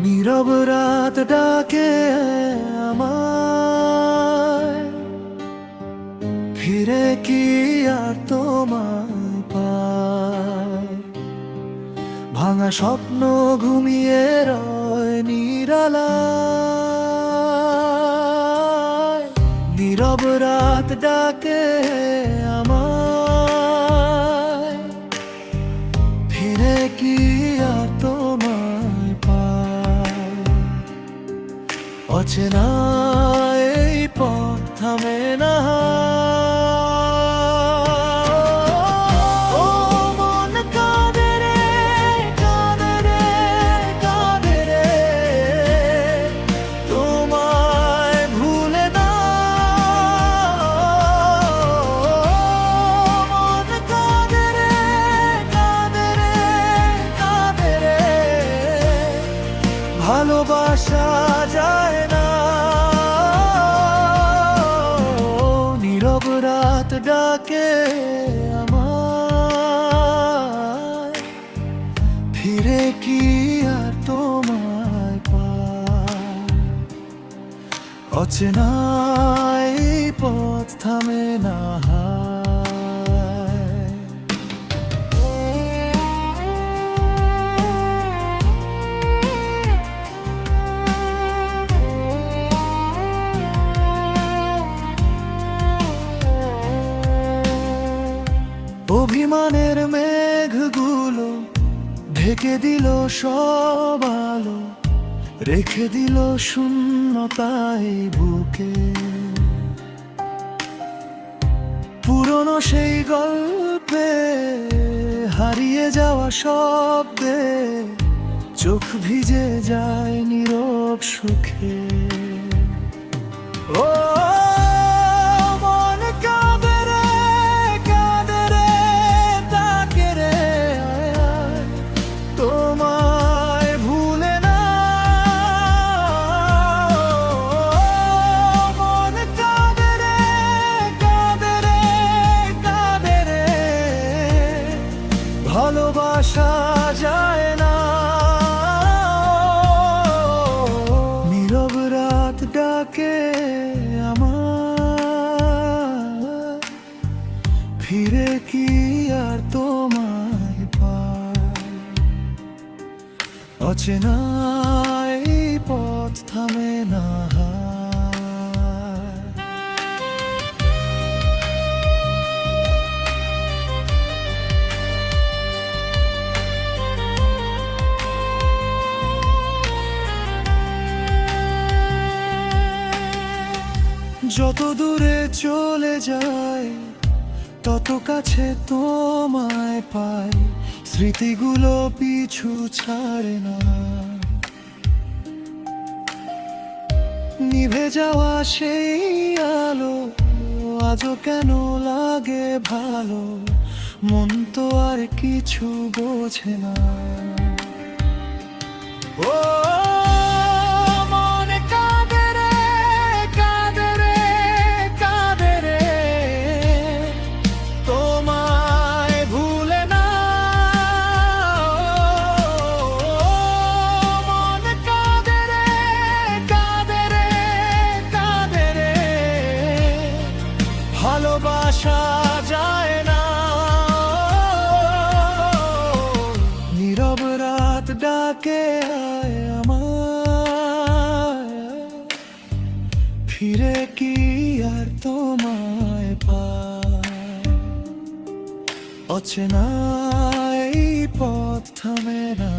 নীরব রাত ডাকে আমায়, ফিরে কি আর তোমায় পাই? ভাঙা স্বপ্ন ঘুমিয়ে রয় নিরালায়। নীরব রাত ডাকে আমায়, ফিরে কি আর তোমায় পাই? অচেনা এই পথ থামে না। ও মন কাঁদে রে, কাঁদে রে, কাঁদে রে, তোমায় ভুলে না। মন কাঁদে রে, কাঁদে রে, কাঁদে রে, ভালোবাসা যায় না। নীরব রাত ডাকে আমায়, ফিরে কি আর তোমায় পাই? অচেনা এই পথ থামে না। অভিমানের মেঘগুলো ঢেকে দিল সব আলো, রেখে দিল শূন্যতায় বুকে। পুরনো সেই গল্পে হারিয়ে যাওয়া শব্দে চোখ ভিজে যায় নীরব সুখে। ও মন কাঁদে রে, কাঁদে রে, তাকে রে, তোমায় ভুলে না। মন কাঁদে রে, কাঁদে রে, কাঁদে রে, ভালোবাসা যায় না। নীরব রাত ডাকে আমায়, ফিরে কি আর তোমায় পাই? অচেনা এই পথ থামে না। যত দূরে চলে যায় তত কাছে তোমায় পাই, স্মৃতিগুলো পিছু ছাড়ে না। নিভে যাওয়া সেই আলো আজও কেন লাগে ভালো, মন তো আর কিছু বোঝে না। ও মন কাঁদে রে, কাঁদে রে, কাঁদে রে, তোমায় ভুলে না। মন কাঁদে রে, কাঁদে রে, কাঁদে রে, ভালোবাসা যায় না। নীরব রাত ডাকে আমায়, ফিরে কি আর তোমায় পাই? অচেনা এই পথ থামে না।